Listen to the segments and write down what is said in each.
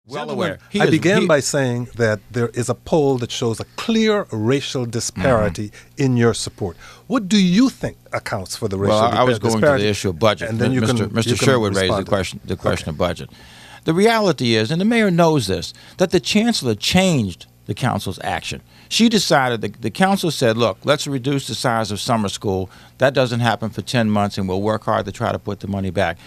Well aware. I began by saying that there is a poll that shows a clear racial disparity in your support. What do you think accounts for the racial disparity? Well, I was going to the issue of budget. And then Mr. Sherwood raised the question of budget. The reality is, and the mayor knows this, that the chancellor changed the council's action. She decided, the council said, look, let's reduce the size of summer school. That doesn't happen for 10 months, and we'll work hard to try to put the money back.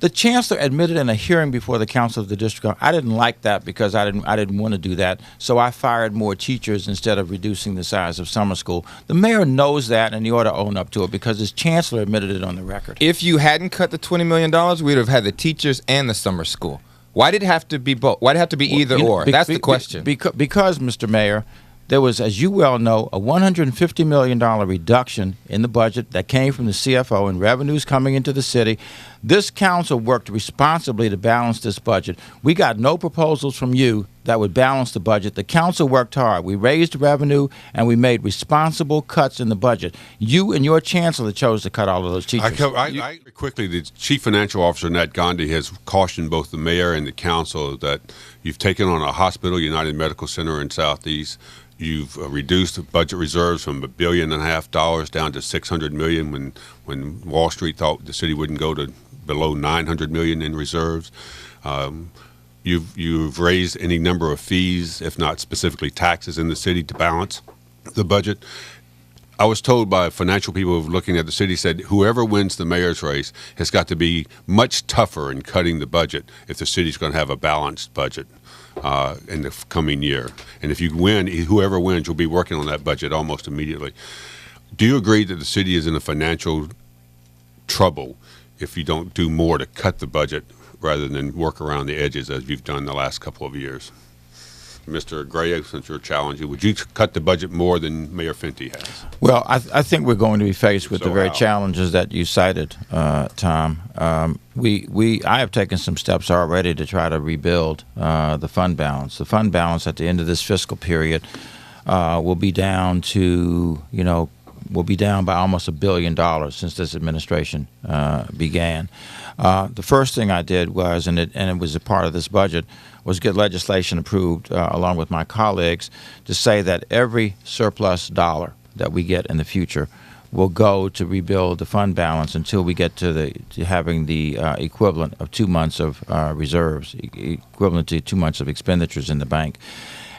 The chancellor admitted in a hearing before the council of the district, I didn't like that because I didn't want to do that, so I fired more teachers instead of reducing the size of summer school. The mayor knows that, and he ought to own up to it because his chancellor admitted it on the record. If you hadn't cut the $20 million, we'd have had the teachers and the summer school. Why did it have to be both? Why did it have to be either or? That's the question. Because, Mr. Mayor, there was, as you well know, a $150 million reduction in the budget that came from the CFO and revenues coming into the city. This council worked responsibly to balance this budget. We got no proposals from you that would balance the budget. The council worked hard. We raised revenue, and we made responsible cuts in the budget. You and your chancellor chose to cut all of those teachers. Quickly, the chief financial officer, Nnamdi, has cautioned both the mayor and the council that you've taken on a hospital, United Medical Center in Southeast. You've reduced the budget reserves from $1.5 billion down to $600 million when Wall Street thought the city wouldn't go to below $900 million in reserves. You've raised any number of fees, if not specifically taxes, in the city to balance the budget. I was told by financial people who were looking at the city said whoever wins the mayor's race has got to be much tougher in cutting the budget if the city's going to have a balanced budget in the coming year. And if you win, whoever wins, you'll be working on that budget almost immediately. Do you agree that the city is in a financial trouble if you don't do more to cut the budget rather than work around the edges as you've done the last couple of years? Mr. Gray, since you're challenging, would you cut the budget more than Mayor Fenty has? Well, I think we're going to be faced with the very challenges that you cited, Tom. I have taken some steps already to try to rebuild the fund balance. The fund balance at the end of this fiscal period will be down to, will be down by almost $1 billion since this administration began. The first thing I did was, and it was a part of this budget, was get legislation approved along with my colleagues to say that every surplus dollar that we get in the future will go to rebuild the fund balance until we get to having the equivalent of 2 months of reserves, equivalent to 2 months of expenditures in the bank.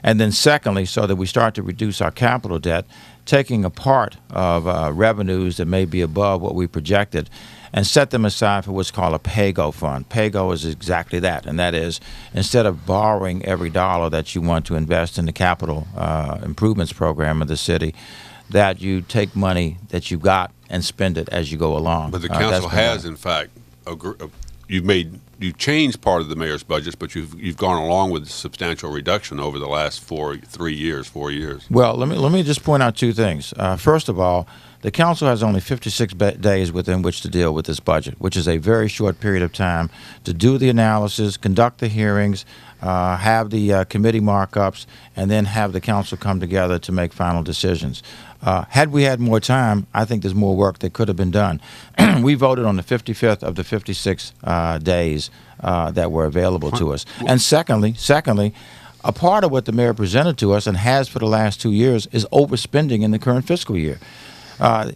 And then secondly, so that we start to reduce our capital debt, taking a part of revenues that may be above what we projected and set them aside for what's called a pay-go fund. Pay-go is exactly that, and that is instead of borrowing every dollar that you want to invest in the capital improvements program of the city, that you take money that you got and spend it as you go along. But the council has, in fact, you've changed part of the mayor's budget, but you've gone along with substantial reduction over the last 4 years. Well, let me just point out two things. First of all, the council has only 56 days within which to deal with this budget, which is a very short period of time to do the analysis, conduct the hearings, have the committee markups, and then have the council come together to make final decisions. Had we had more time, I think there's more work that could have been done. We voted on the 55th of the 56 days that were available to us. And secondly, a part of what the mayor presented to us and has for the last 2 years is overspending in the current fiscal year.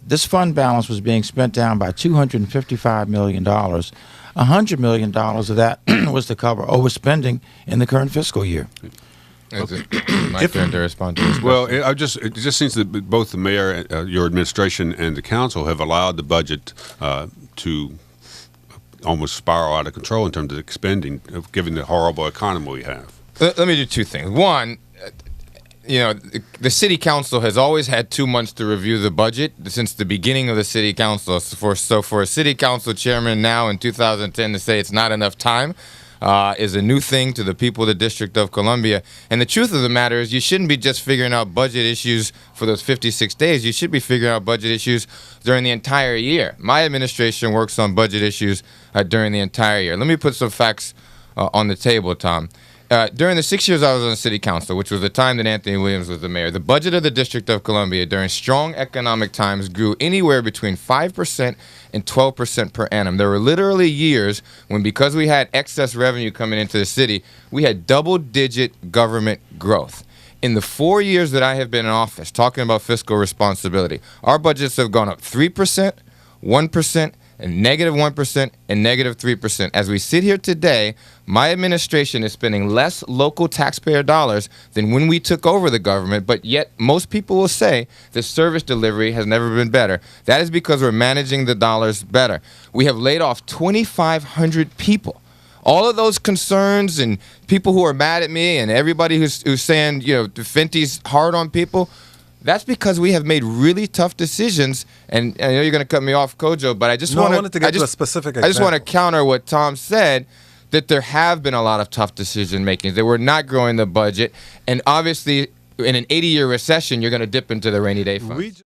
This fund balance was being spent down by $255 million. $100 million of that was to cover overspending in the current fiscal year. Is it my turn to respond to this? Well, it just seems that both the mayor, your administration, and the council have allowed the budget to almost spiral out of control in terms of expending, given the horrible economy we have. Let me do two things. One, the city council has always had 2 months to review the budget since the beginning of the city council. So for a city council chairman now in 2010 to say it's not enough time is a new thing to the people of the District of Columbia. And the truth of the matter is you shouldn't be just figuring out budget issues for those 56 days. You should be figuring out budget issues during the entire year. My administration works on budget issues during the entire year. Let me put some facts on the table, Tom. During the 6 years I was on the city council, which was the time that Anthony Williams was the mayor, the budget of the District of Columbia during strong economic times grew anywhere between 5% and 12% per annum. There were literally years when, because we had excess revenue coming into the city, we had double-digit government growth. In the 4 years that I have been in office, talking about fiscal responsibility, our budgets have gone up 3%, 1%, and -1% and -3%. As we sit here today, my administration is spending less local taxpayer dollars than when we took over the government, but yet most people will say the service delivery has never been better. That is because we're managing the dollars better. We have laid off 2,500 people. All of those concerns and people who are mad at me and everybody who's saying, Fenty's hard on people, that's because we have made really tough decisions. And I know you're going to cut me off, Kojo, but I wanted to get to a specific example. I just want to counter what Tom said, that there have been a lot of tough decision making. That we're not growing the budget. And obviously, in an 80-year recession, you're going to dip into the rainy day fund.